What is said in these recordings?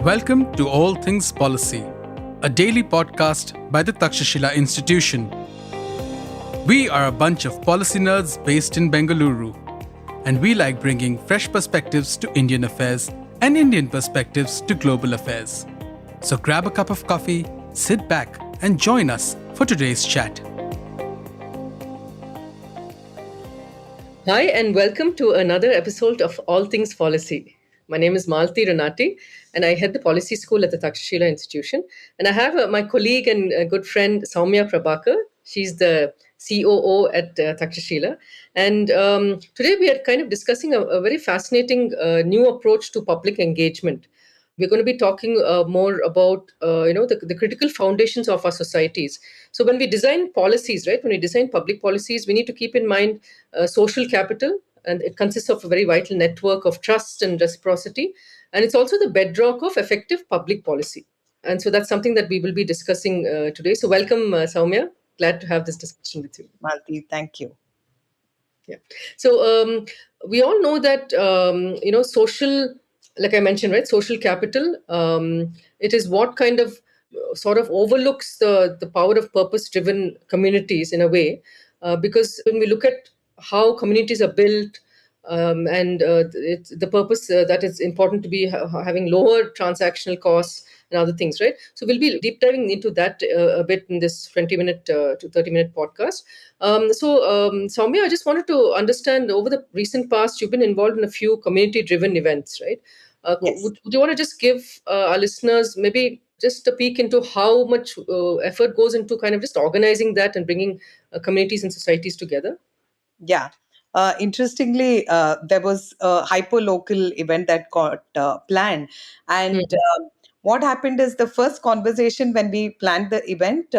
Welcome to All Things Policy, a daily podcast by the Takshashila Institution. We are a bunch of policy nerds based in Bengaluru, and we like bringing fresh perspectives to Indian affairs and Indian perspectives to global affairs. So grab a cup of coffee, sit back, and join us for today's chat. Hi, and welcome to another episode of All Things Policy. My name is Malathi Renati, and I head the policy school at the Takshashila Institution. And I have my colleague and good friend Sowmya Prabhakar. She's the COO at Takshashila. And today we are kind of discussing a very fascinating new approach to public engagement. We're going to be talking more about the critical foundations of our societies. So when we design policies, right, when we design public policies, we need to keep in mind social capital, and it consists of a very vital network of trust and reciprocity, and it's also the bedrock of effective public policy. And so that's something that we will be discussing today. So welcome, Sowmya. Glad to have this discussion with you. Malathi, thank you. Yeah. So we all know that social, like I mentioned, right, social capital. It is what kind of sort of overlooks the power of purpose-driven communities in a way, because when we look at how communities are built. And it's the purpose that is important to be having lower transactional costs and other things, right? So we'll be deep diving into that a bit in this 20-minute to 30-minute podcast. Sowmya, I just wanted to understand, over the recent past, you've been involved in a few community-driven events, right? Yes. Would you want to just give our listeners maybe just a peek into how much effort goes into kind of just organizing that and bringing communities and societies together? Yeah. Interestingly, there was a hyper-local event that got planned. And what happened is, the first conversation when we planned the event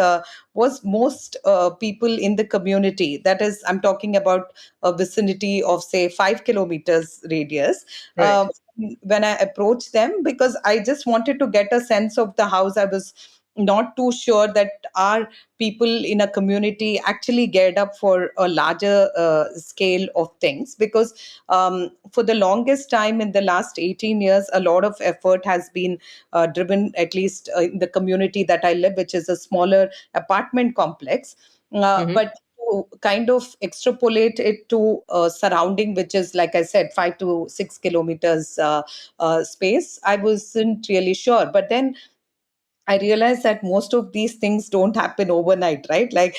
was most people in the community. That is, I'm talking about a vicinity of, say, 5 kilometers radius. Right. When I approached them, because I just wanted to get a sense of the house, I was not too sure that our people in a community actually geared up for a larger scale of things, because for the longest time in the last 18 years, a lot of effort has been driven, at least in the community that I live, which is a smaller apartment complex. But to kind of extrapolate it to surrounding, which is, like I said, 5 to 6 kilometers space, I wasn't really sure. But then I realized that most of these things don't happen overnight, right? Like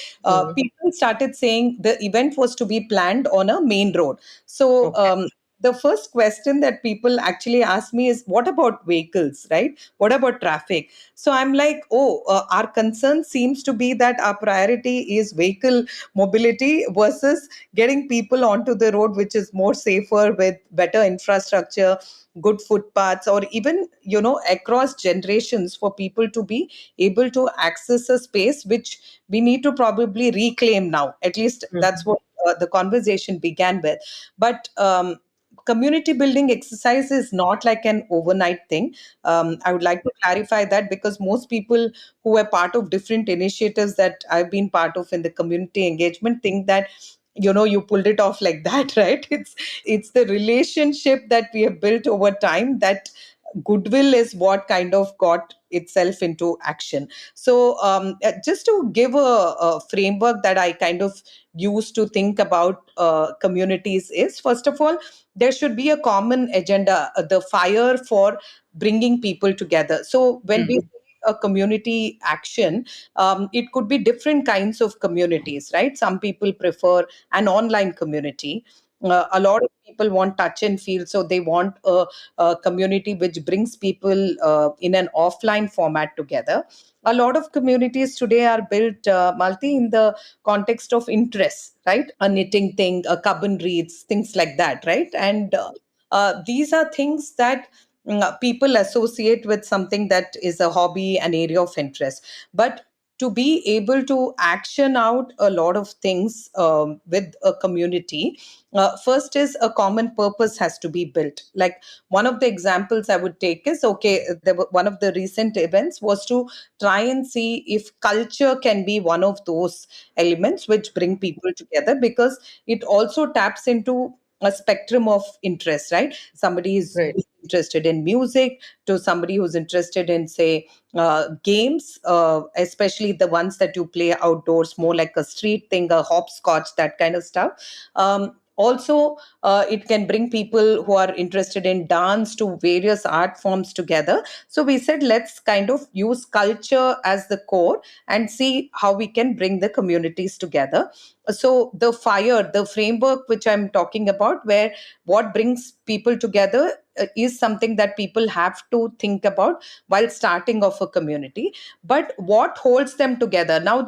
people started saying the event was to be planned on a main road. So Okay. the first question that people actually ask me is, what about vehicles, right? What about traffic? So I'm like, our concern seems to be that our priority is vehicle mobility versus getting people onto the road, which is more safer, with better infrastructure, good footpaths, or even, across generations, for people to be able to access a space which we need to probably reclaim now. At least that's what the conversation began with. But community building exercise is not like an overnight thing. I would like to clarify that, because most people who are part of different initiatives that I've been part of in the community engagement think that, you pulled it off like that. Right? It's the relationship that we have built over time, that goodwill is what kind of got itself into action. So just to give a framework that I kind of use to think about communities is, first of all, there should be a common agenda, the fire for bringing people together. So when we say a community action, it could be different kinds of communities, right? Some people prefer an online community. A lot of people want touch and feel, so they want a community which brings people in an offline format together. A lot of communities today are built, in the context of interests, right? A knitting thing, a Cubbon reads, things like that, right? And these are things that people associate with something that is a hobby, an area of interest. But to be able to action out a lot of things with a community, first is a common purpose has to be built. Like, one of the examples I would take is, okay, one of the recent events was to try and see if culture can be one of those elements which bring people together, because it also taps into a spectrum of interest, right? Somebody is Right. interested in music to somebody who's interested in, say, games, especially the ones that you play outdoors, more like a street thing, a hopscotch, that kind of stuff. Also, it can bring people who are interested in dance to various art forms together. So we said, let's kind of use culture as the core and see how we can bring the communities together. So the framework which I'm talking about, where what brings people together is something that people have to think about while starting off a community. But what holds them together? Now,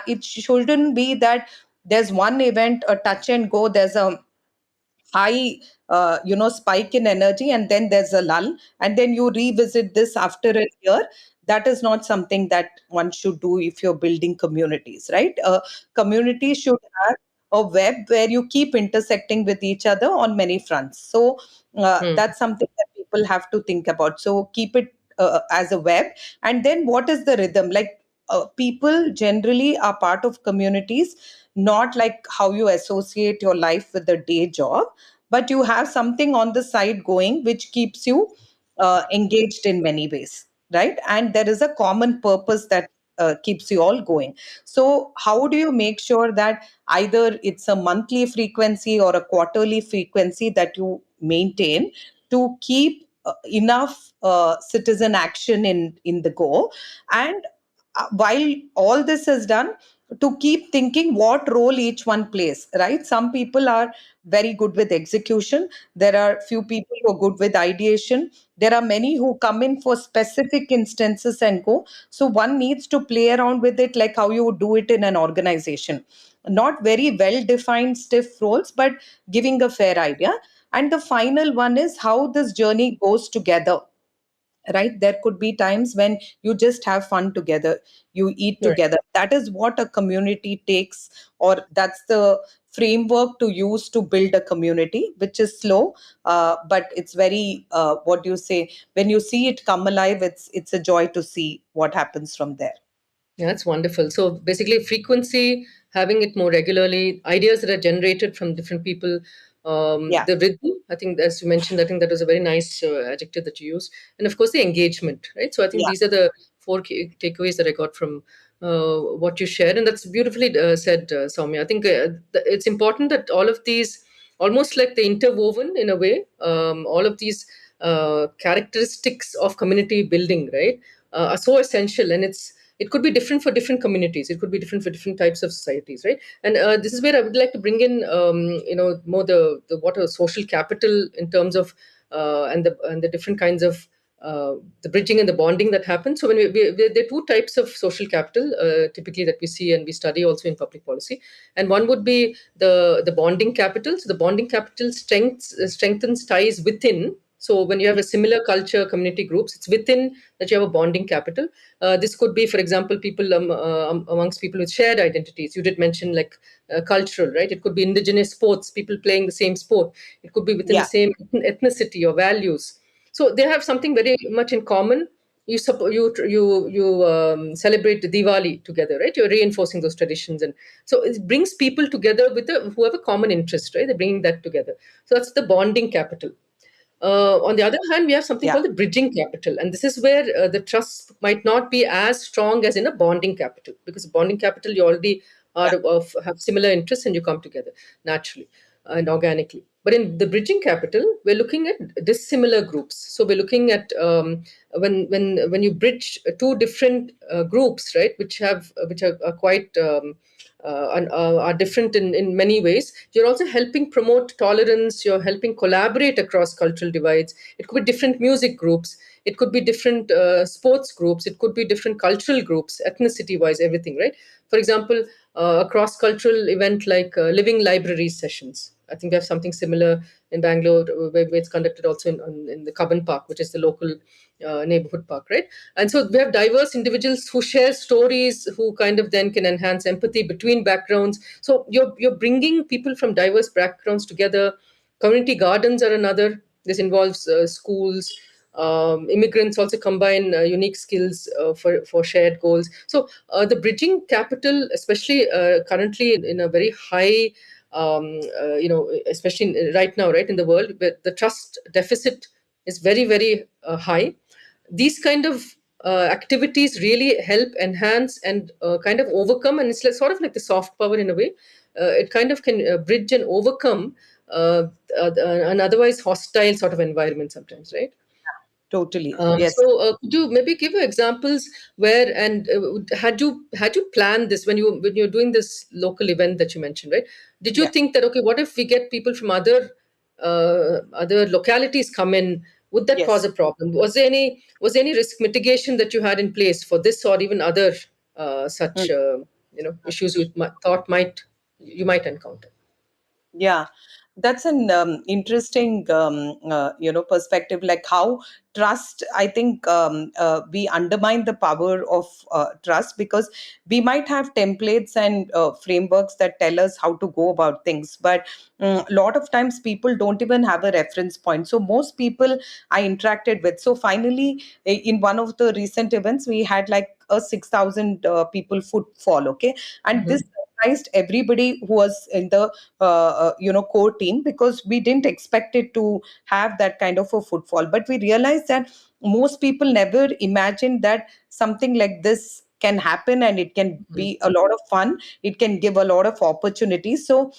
it shouldn't be that there's one event, a touch and go, there's a high spike in energy, and then there's a lull, and then you revisit this after a year. That is not something that one should do if you're building communities, right? Community should have a web where you keep intersecting with each other on many fronts. So Hmm. that's something that people have to think about. So keep it as a web. And then what is the rhythm? Like, people generally are part of communities, not like how you associate your life with the day job, but you have something on the side going which keeps you engaged in many ways, right? And there is a common purpose that keeps you all going. So how do you make sure that either it's a monthly frequency or a quarterly frequency that you maintain to keep enough citizen action in the go? And while all this is done, to keep thinking what role each one plays, right? Some people are very good with execution. There are few people who are good with ideation. There are many who come in for specific instances and go. So one needs to play around with it, like how you would do it in an organization. Not very well defined stiff roles, but giving a fair idea. And the final one is how this journey goes together, right? There could be times when you just have fun together, you eat Right. together. That is what a community takes, or that's the framework to use to build a community, which is slow, but it's very, what do you say, when you see it come alive, it's a joy to see what happens from there. Yeah, that's wonderful. So basically, frequency, having it more regularly, ideas that are generated from different people, Yeah, the rhythm. I think, as you mentioned, I think that was a very nice adjective that you used, and of course, the engagement. Right. So I think yeah, these are the four key takeaways that I got from what you shared, and that's beautifully said, Soumya. I think it's important that all of these, almost like the interwoven in a way, all of these characteristics of community building, right, are so essential, and it could be different for different communities, it could be different for different types of societies, right? And this is where I would like to bring in more the what a social capital in terms of and the different kinds of the bridging and the bonding that happens. So there are two types of social capital typically that we see and we study also in public policy, and one would be the bonding capital. So the bonding capital strengthens ties within. So when you have a similar culture, community groups, it's within that you have a bonding capital. This could be, for example, people amongst people with shared identities. You did mention like cultural, right? It could be indigenous sports, people playing the same sport. It could be within the yeah, same ethnicity or values. So they have something very much in common. You celebrate Diwali together, right? You're reinforcing those traditions, and so it brings people together with who have a common interest, right? They're bringing that together. So that's the bonding capital. On the other hand, we have something yeah, called the bridging capital, and this is where the trust might not be as strong as in a bonding capital, because bonding capital you already yeah, have similar interests and you come together naturally and organically. But in the bridging capital, we're looking at dissimilar groups. So we're looking at when you bridge two different groups, right, which are quite are different in many ways. You're also helping promote tolerance, you're helping collaborate across cultural divides. It could be different music groups, it could be different sports groups, it could be different cultural groups, ethnicity wise, everything, right? For example, a cross cultural event like living library sessions. I think we have something similar in Bangalore, where it's conducted also in the Cubbon Park, which is the local neighborhood park, right? And so we have diverse individuals who share stories, who kind of then can enhance empathy between backgrounds. So you're bringing people from diverse backgrounds together. Community gardens are another. This involves schools. Immigrants also combine unique skills for shared goals. So the bridging capital, especially currently in a very high, especially right now, right, in the world, where the trust deficit is very, very high. These kind of activities really help enhance and kind of overcome, and it's like, sort of like the soft power in a way. It kind of can bridge and overcome an otherwise hostile sort of environment sometimes, right? Totally. Yes. Could you maybe give examples where, and had you planned this when you're doing this local event that you mentioned, right? Did you Yeah. think that, okay, what if we get people from other localities come in? Would that cause Yes. a problem? Was there any risk mitigation that you had in place for this or even other such issues you might encounter? Yeah, that's an interesting, perspective. Like how trust. I think we undermine the power of trust because we might have templates and frameworks that tell us how to go about things, but a lot of times people don't even have a reference point. So most people I interacted with. So finally, in one of the recent events, we had like a 6,000 people footfall. Okay, and this Hmm. surprised everybody who was in the core team, because we didn't expect it to have that kind of a footfall, but we realized that most people never imagined that something like this can happen, and it can be a lot of fun, it can give a lot of opportunities. So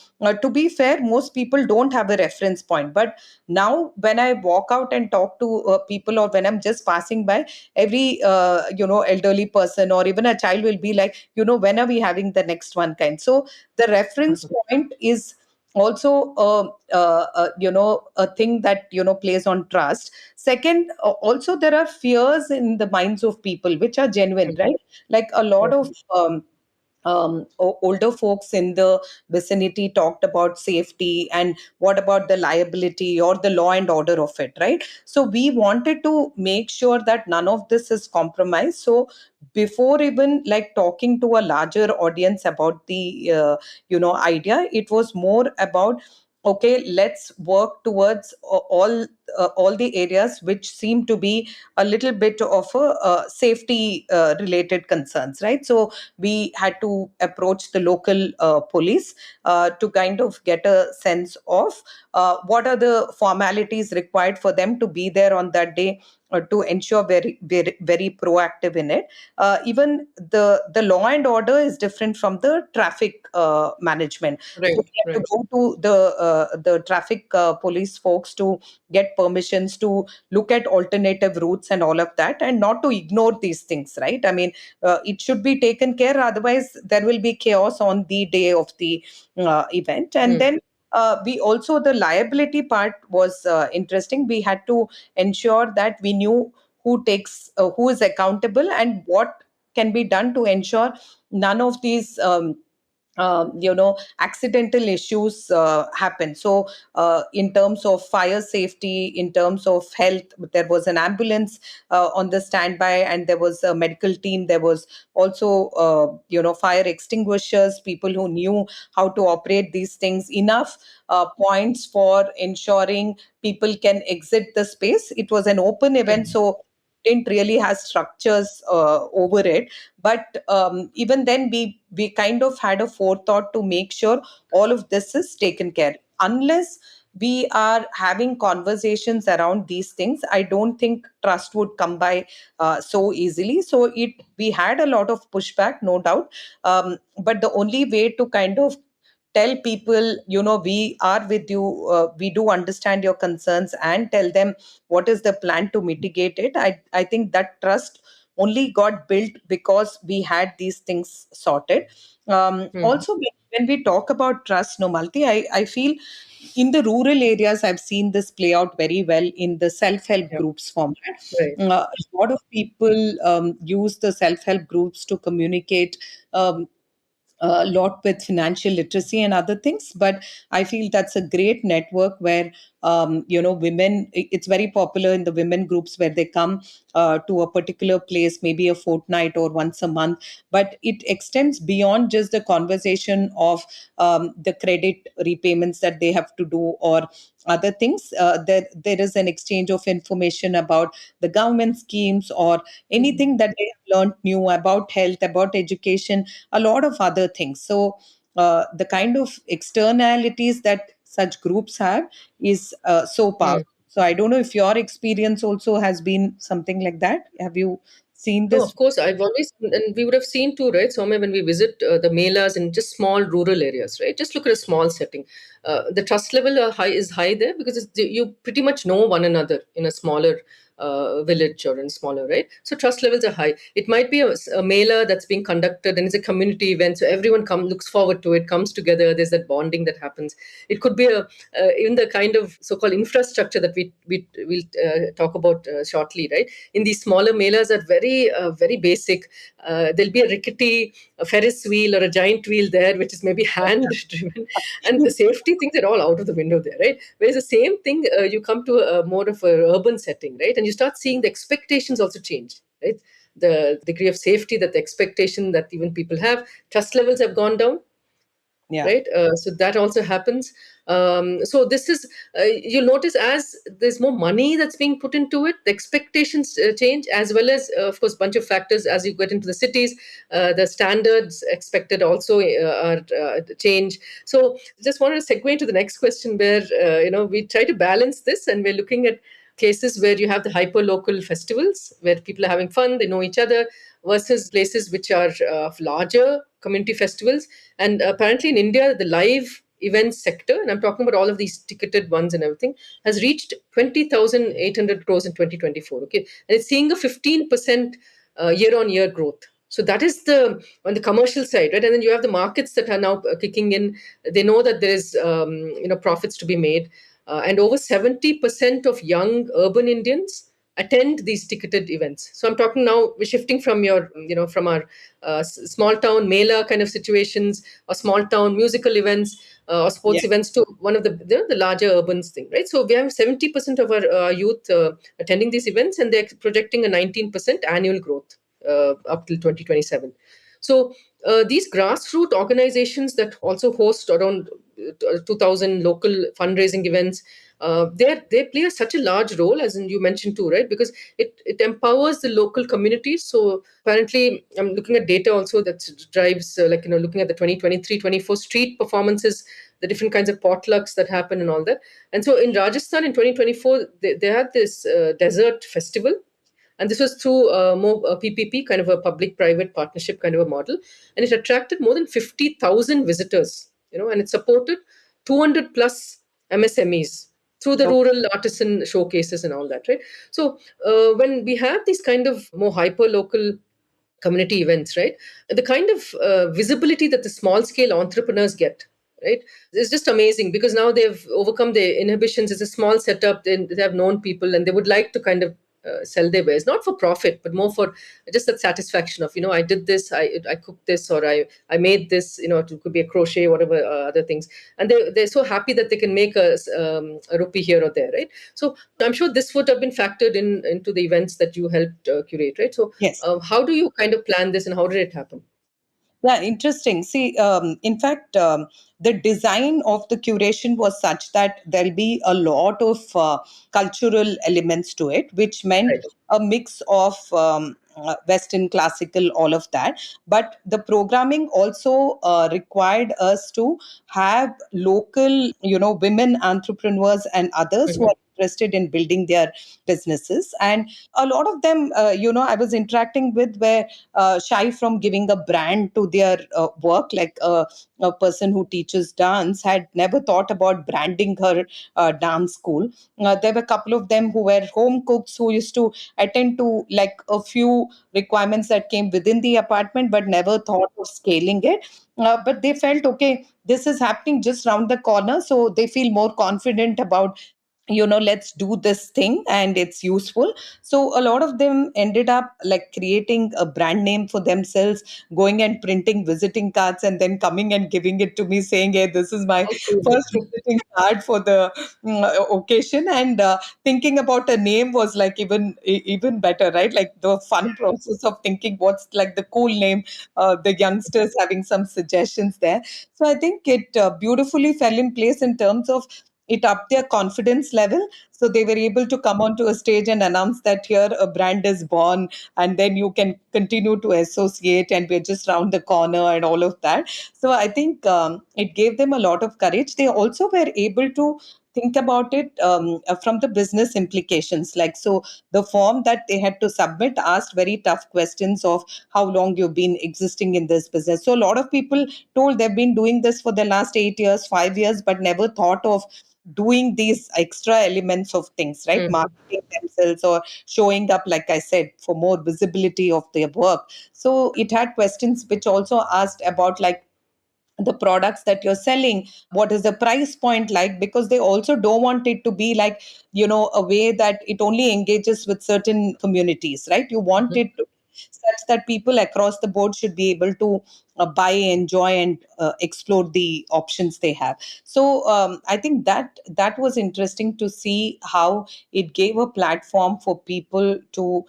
to be fair, most people don't have a reference point, but now when I walk out and talk to people, or when I'm just passing by, every elderly person or even a child will be like, when are we having the next one kind. So the reference point is also a thing that plays on trust. Second, also there are fears in the minds of people which are genuine, right? Like a lot of older folks in the vicinity talked about safety and what about the liability or the law and order of it, right? So we wanted to make sure that none of this is compromised. So before even like talking to a larger audience about the idea, it was more about, okay, let's work towards all the areas which seem to be a little bit of a safety related concerns, right? So we had to approach the local police to kind of get a sense of what are the formalities required for them to be there on that day, to ensure very, very, very proactive in it. Even the law and order is different from the traffic management. So Right, we have to right. go to the traffic police folks to get permissions to look at alternative routes and all of that, and not to ignore these things, right? I mean, it should be taken care, otherwise there will be chaos on the day of the event. And Hmm. then we also, the liability part was interesting. We had to ensure that we knew who is accountable and what can be done to ensure none of these accidental issues happen. So in terms of fire safety, in terms of health, there was an ambulance on the standby, and there was a medical team. There was also fire extinguishers, people who knew how to operate these things, enough points for ensuring people can exit the space. It was an open event, so didn't really have structures over it, but even then we kind of had a forethought to make sure all of this is taken care. Unless we are having conversations around these things, I don't think trust would come by so easily. So it we had a lot of pushback, no doubt, but the only way to kind of tell people, we are with you, we do understand your concerns, and tell them what is the plan to mitigate it. I think that trust only got built because we had these things sorted. Hmm. Also, when we talk about trust, no, Malti, I feel in the rural areas, I've seen this play out very well in the self-help Yeah. groups format. Right. A lot of people use the self-help groups to communicate a lot with financial literacy and other things. But I feel that's a great network where women, it's very popular in the women groups where they come to a particular place, maybe a fortnight or once a month, but it extends beyond just the conversation of the credit repayments that they have to do or other things. There is an exchange of information about the government schemes or Hmm. anything that they have learned new about health, about education, a lot of other things. So the kind of externalities that such groups have is so Hmm. powerful. So I don't know if your experience also has been something like that. Have you seen No, this? of course, I've always, and we would have seen too, right? So, when we visit the melas in just small rural areas, right? Just look at a small setting. The trust level is high there because you pretty much know one another in a smaller village or in smaller, right? So trust levels are high. It might be a mela that's being conducted and it's a community event, so everyone looks forward to it, comes together. There's that bonding that happens. It could be even the kind of so-called infrastructure that we will talk about shortly, right? In these smaller melas are very basic. There'll be a rickety Ferris wheel or a giant wheel there, which is maybe hand driven, and the safety things are all out of the window there, right? Whereas the same thing, you come to a more of a urban setting, right, and you start seeing the expectations also change, right? The degree of safety, that the expectation that even people have, trust levels have gone down, Yeah. right? So that also happens. So this is, you'll notice as there's more money that's being put into it, the expectations change, as well as of course bunch of factors. As you get into the cities, the standards expected also are change. So just wanted to segue into the next question, where we try to balance this, and we're looking at cases where you have the hyper local festivals where people are having fun, they know each other, versus places which are of larger community festivals. And apparently in India, the live events sector, and I'm talking about all of these ticketed ones and everything, has reached 20,800 crores in 2024. Okay. And it's seeing a 15% year on year growth. So that is the on the commercial side, right? And then you have the markets that are now kicking in. They know that there is profits to be made, and over 70% of young urban Indians attend these ticketed events. So I'm talking now, we're shifting from from our small town mela kind of situations, or small town musical events, or sports Yeah. events, to one of the larger urban thing, right? So we have 70% of our youth attending these events, and they're projecting a 19% annual growth up till 2027. So these grassroots organizations that also host around 2,000 local fundraising events, they play such a large role, as you mentioned too, right? Because it empowers the local communities. So apparently, I'm looking at data also that drives, looking at the 2023-24 street performances, the different kinds of potlucks that happen and all that. And so in Rajasthan in 2024, they had this desert festival, and this was through more PPP, kind of a public-private partnership kind of a model, and it attracted more than 50,000 visitors. And it supported 200 plus MSMEs through the Okay. rural artisan showcases and all that, right? So when we have these kind of more hyper local community events, right, the kind of visibility that the small scale entrepreneurs get, right, is just amazing, because now they've overcome their inhibitions. It's a small setup, they have known people, and they would like to kind of sell their wares, not for profit but more for just that satisfaction of, I did this, I cooked this, or I made this, it could be a crochet, whatever other things, and they're so happy that they can make a rupee here or there, right? So I'm sure this would have been factored into the events that you helped curate, right? So Yes. how do you kind of plan this, and how did it happen? Yeah, interesting. See, in fact, the design of the curation was such that there'll be a lot of cultural elements to it, which meant Right. a mix of Western, classical, all of that. But the programming also required us to have local, women entrepreneurs and others who Mhm. are interested in building their businesses. And a lot of them, I was interacting with, were shy from giving a brand to their work. Like a person who teaches dance had never thought about branding her dance school. There were a couple of them who were home cooks who used to attend to like a few requirements that came within the apartment, but never thought of scaling it. But they felt, okay, this is happening just round the corner, so they feel more confident about, let's do this thing and it's useful. So a lot of them ended up like creating a brand name for themselves, going and printing visiting cards, and then coming and giving it to me saying, hey, this is my How cool. first visiting card for the occasion. And thinking about a name was like even better, right? Like the fun process of thinking what's like the cool name, the youngsters having some suggestions there. So I think it beautifully fell in place in terms of it upped their confidence level. So they were able to come onto a stage and announce that here a brand is born, and then you can continue to associate, and we're just round the corner and all of that. So I think it gave them a lot of courage. They also were able to think about it from the business implications. Like, so the form that they had to submit asked very tough questions of how long you've been existing in this business. So a lot of people told they've been doing this for the last 8 years, 5 years, but never thought of doing these extra elements of things, right? Mm. Marketing themselves or showing up, like I said, for more visibility of their work. So it had questions which also asked about, like, the products that you're selling, what is the price point like, because they also don't want it to be like, a way that it only engages with certain communities, right? You want Mhm. it to such that people across the board should be able to buy, enjoy, and explore the options they have. So I think that was interesting to see how it gave a platform for people to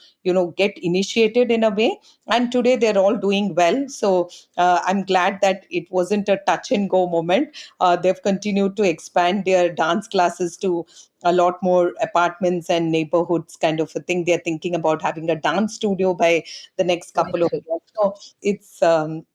get initiated in a way. And today they're all doing well. So I'm glad that it wasn't a touch and go moment. They've continued to expand their dance classes to a lot more apartments and neighborhoods, kind of a thing. They're thinking about having a dance studio by the next couple of Wonderful. years. So it's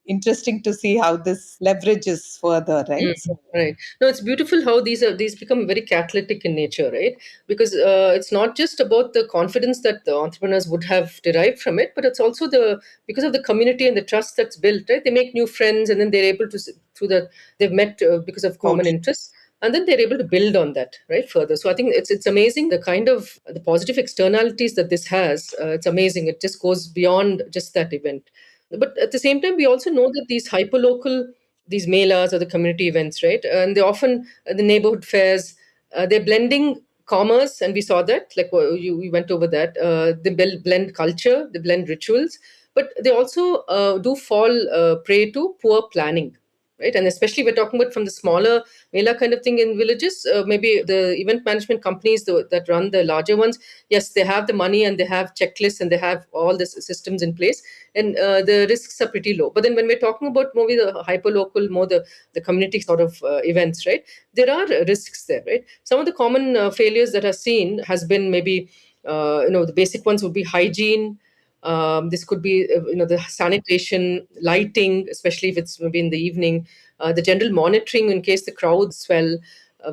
interesting to see how this leverages further, Mm, right? So, right. No, it's beautiful how these become very catalytic in nature, right? Because it's not just about the confidence that the entrepreneurs would have derived from it, but it's also the because of the community and the trust that's built, right? They make new friends, and then they're able to through that they've met because of so common interests, and then they're able to build on that, right? Further. So I think it's amazing the kind of the positive externalities that this has. It's amazing. It just goes beyond just that event. But at the same time, we also know that these hyperlocal these melas or the community events, right? And they often the neighborhood fairs, they're blending commerce, and we saw that. Like you went over that. They blend culture, they blend rituals, but they also do fall prey to poor planning, right? And especially we're talking about from the smaller mela kind of thing in villages. Maybe the event management companies that run the larger ones, yes, they have the money and they have checklists and they have all the systems in place, and the risks are pretty low. But then when we're talking about maybe the hyper local, more the community sort of events, right? There are risks there, right? Some of the common failures that are seen has been maybe the basic ones would be hygiene. This could be the sanitation, lighting, especially if it's maybe in the evening, the general monitoring in case the crowds swell.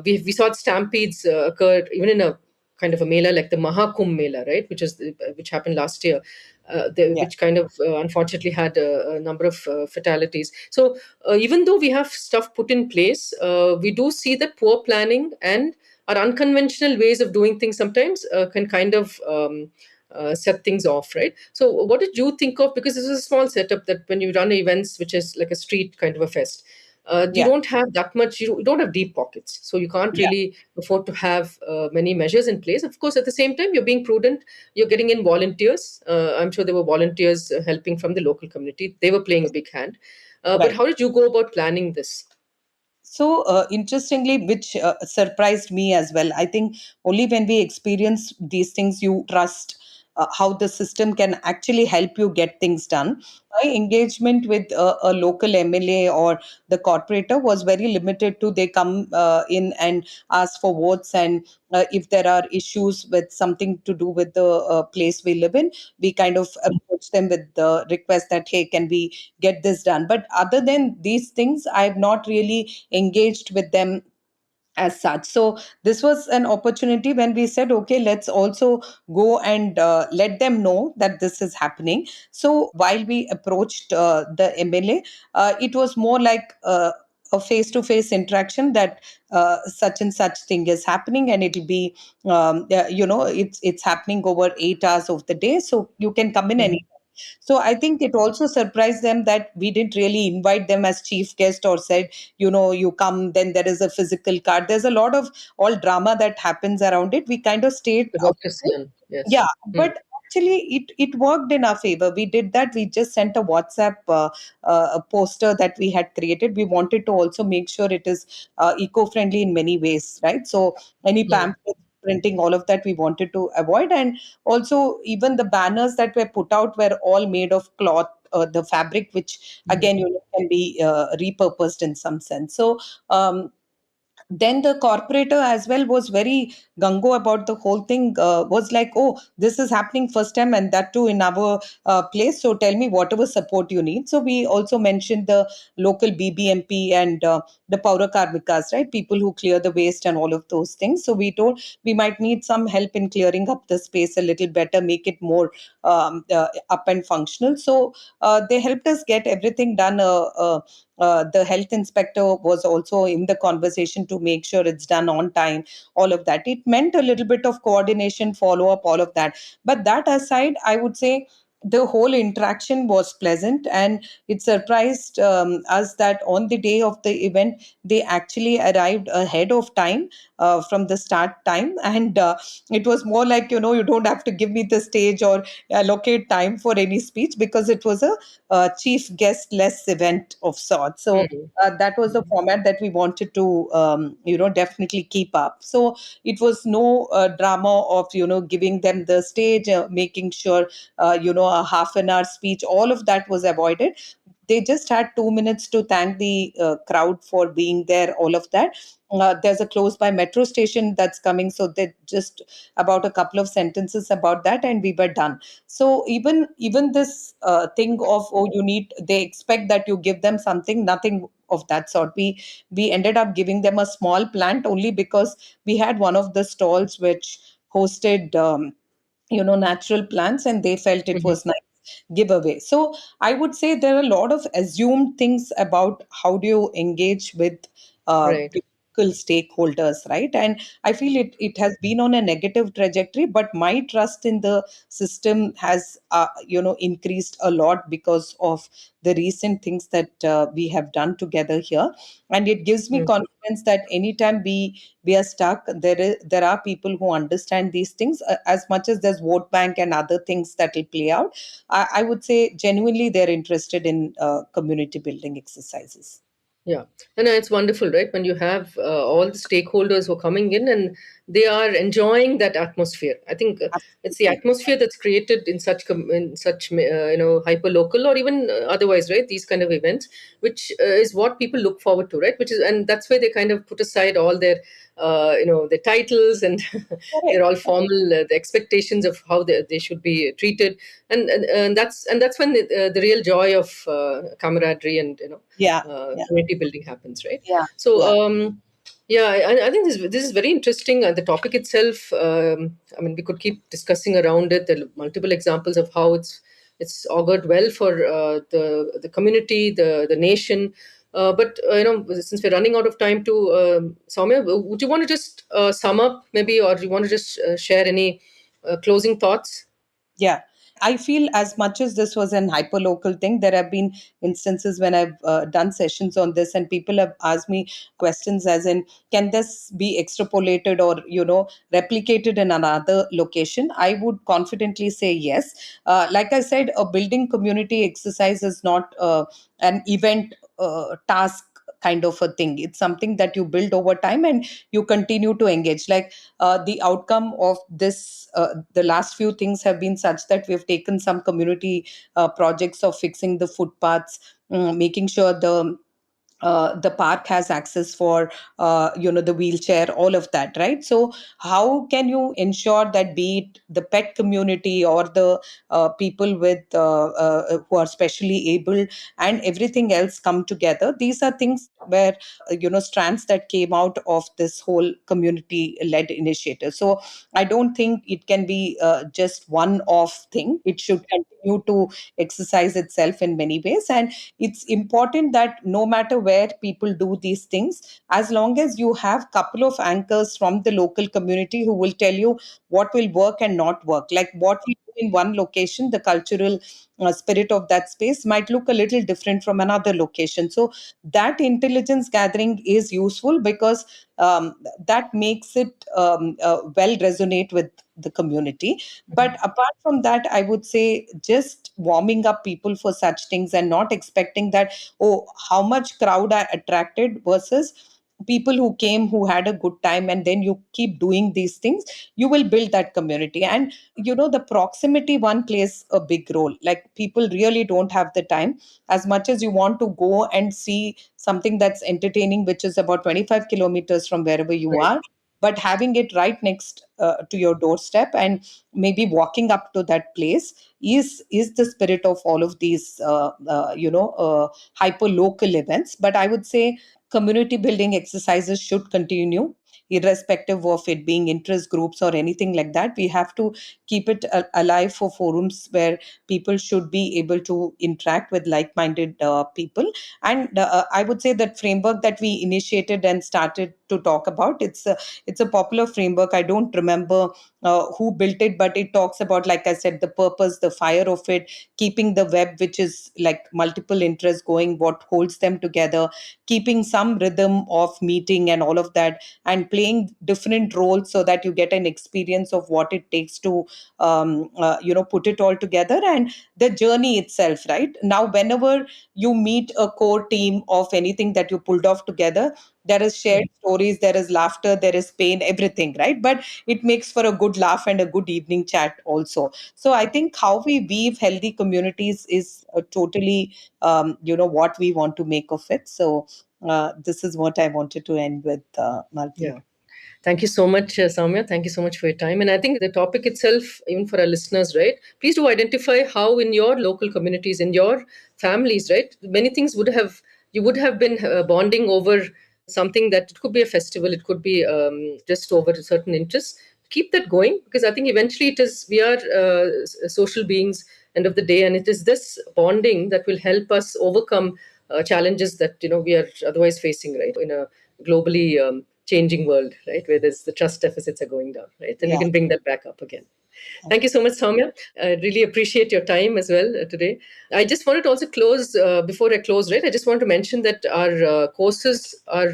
We saw stampedes occur even in a kind of a mela like the Mahakumbh Mela, right, which happened last year, yeah. which kind of unfortunately had a number of fatalities. So even though we have stuff put in place, we do see that poor planning and our unconventional ways of doing things sometimes can kind of set things off, right? So what did you think of, because this is a small setup that when you run events which is like a street kind of a fest, you Yeah. don't have that much, you don't have deep pockets, so you can't Yeah. really afford to have many measures in place. Of course, at the same time, you're being prudent, you're getting in volunteers. I'm sure there were volunteers helping from the local community, they were playing a big hand. But Right. how did you go about planning this? So, interestingly, which surprised me as well, I think only when we experience these things, you trust how the system can actually help you get things done. My engagement with a local MLA or the corporator was very limited to they come in and ask for votes, and if there are issues with something to do with the place we live in, we kind of approach them with the request that, hey, can we get this done? But other than these things, I have not really engaged with them as such. So this was an opportunity when we said, okay, let's also go and let them know that this is happening. So while we approached the MLA, it was more like a face-to-face interaction that such and such thing is happening, and it'll be it's happening over 8 hours of the day, so you can come in Mhm. any. So I think it also surprised them that we didn't really invite them as chief guest or said, you come, then there is a physical card. There's a lot of all drama that happens around it. We kind of stayed Democracy, outside. and yes. Yeah, Hmm. but actually it worked in our favor. We did that. We just sent a WhatsApp a poster that we had created. We wanted to also make sure it is eco-friendly in many ways, right? So any Hmm. pamphlets, printing, all of that we wanted to avoid. And also even the banners that were put out were all made of cloth, the fabric, which Mhm. again can be repurposed in some sense. So um, then the corporator as well was very gungo about the whole thing, was like, oh, this is happening first time, and that too in our place, so tell me whatever support you need. So we also mentioned the local BBMP and the Paura Karmikas, right, people who clear the waste and all of those things. So we told we might need some help in clearing up the space a little better, make it more up and functional. So they helped us get everything done. The health inspector was also in the conversation to make sure it's done on time, all of that. It meant a little bit of coordination, follow up, all of that. But that aside, I would say the whole interaction was pleasant, and it surprised us that on the day of the event, they actually arrived ahead of time from the start time. And it was more like, you don't have to give me the stage or allocate time for any speech, because it was a chief guest less event of sorts. So Mm. that was the format that we wanted to definitely keep up. So it was no drama of giving them the stage, making sure a half an hour speech, all of that was avoided. They just had 2 minutes to thank the crowd for being there, all of that. There's a close by metro station that's coming, so they just about a couple of sentences about that, and we were done. So even this thing of, oh, you need, they expect that you give them something, nothing of that sort. We ended up giving them a small plant only because we had one of the stalls which hosted natural plants, and they felt it Mhm. was nice giveaway. So I would say there are a lot of assumed things about how do you engage with Right. local stakeholders, right? And I feel it has been on a negative trajectory, but my trust in the system has increased a lot because of the recent things that we have done together here. And it gives me Mm. confidence that anytime we are stuck, there are people who understand these things, as much as there's vote bank and other things that will play out. I would say genuinely they're interested in community building exercises. Yeah, and it's wonderful, right? When you have all the stakeholders who are coming in and they are enjoying that atmosphere. I think it's the Absolutely. atmosphere that's created in such hyper local or even otherwise, right? These kind of events, which is what people look forward to, right? Which is, and that's why they kind of put aside all their their titles and they're Correct. all formal, the expectations of how they should be treated, and that's when the real joy of camaraderie and Yeah. Yeah. community building happens, right? Yeah. So Yeah. yeah, I think this is very interesting. The topic itself, I mean, we could keep discussing around it. There are multiple examples of how it's augured well for the community, the nation. But since we're running out of time, to Soumya, would you want to just sum up maybe, or do you want to just share any closing thoughts? Yeah. I feel as much as this was an hyperlocal thing, there have been instances when I've done sessions on this, and people have asked me questions as in, can this be extrapolated or, replicated in another location? I would confidently say yes. Like I said, a building community exercise is not an event task kind of a thing. It's something that you build over time and you continue to engage. Like the outcome of this, the last few things have been such that we've taken some community projects of fixing the footpaths, making sure the park has access for the wheelchair, all of that, right? So how can you ensure that, be it the pet community or the people with who are specially able and everything else come together? These are things where strands that came out of this whole community led initiative. So I don't think it can be just one off thing. It should continue to exercise itself in many ways. And it's important that no matter where people do these things, as long as you have couple of anchors from the local community who will tell you what will work and not work, like what we do in one location, the cultural spirit of that space might look a little different from another location. So that intelligence gathering is useful because that makes it well resonate with the community. But apart from that, I would say just warming up people for such things and not expecting that, oh, how much crowd I attracted versus people who came, who had a good time, and then you keep doing these things, you will build that community. And the proximity one plays a big role. Like, people really don't have the time. As much as you want to go and see something that's entertaining, which is about 25 kilometers from wherever you Right. are, but having it right next to your doorstep, and maybe walking up to that place, is the spirit of all of these hyper local events. But I would say community building exercises should continue, irrespective of it being interest groups or anything like that. We have to keep it alive for forums where people should be able to interact with like-minded people. And I would say that framework that we initiated and started to talk about, it's a popular framework. I don't remember who built it, but it talks about, like I said, the purpose, the fire of it, keeping the web, which is like multiple interests going, what holds them together, keeping some rhythm of meeting and all of that, and playing different roles so that you get an experience of what it takes to put it all together, and the journey itself. Right now, whenever you meet a core team of anything that you pulled off together, there is shared stories, there is laughter, there is pain, everything, right? But it makes for a good laugh and a good evening chat also. So I think how we weave healthy communities is totally what we want to make of it. So this is what I wanted to end with, Malti. Yeah. Thank you so much, Soumya. Thank you so much for your time. And I think the topic itself, even for our listeners, right? Please do identify how in your local communities, in your families, right? Many things you would have been bonding over something that it could be a festival, it could be just over certain interests. Keep that going, because I think eventually we are social beings, end of the day, and it is this bonding that will help us overcome challenges that we are otherwise facing, right, in a globally changing world, right, where there's the trust deficits are going down, right, and we Yeah. can bring that back up again. Thank you so much, Soumya. I really appreciate your time as well today. I just wanted to also close, before I close, right, I just want to mention that our courses, our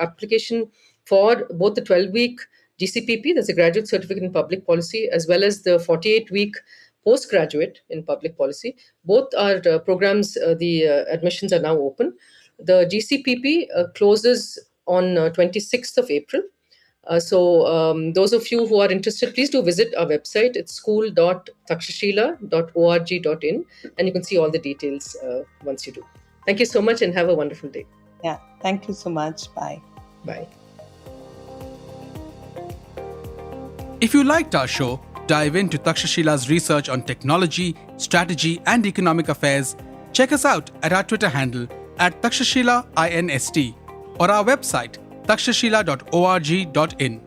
application for both the 12-week GCPP, that's a graduate certificate in public policy, as well as the 48-week postgraduate in public policy, both our programs, the admissions are now open. The GCPP closes on 26th of April. Those of you who are interested, please do visit our website. It's school.takshashila.org.in, and you can see all the details once you do. Thank you so much and have a wonderful day. Yeah. Thank you so much. Bye. Bye. If you liked our show, dive into Takshashila's research on technology, strategy, and economic affairs. Check us out at our Twitter handle @TakshashilaINST or our website takshashila.org.in.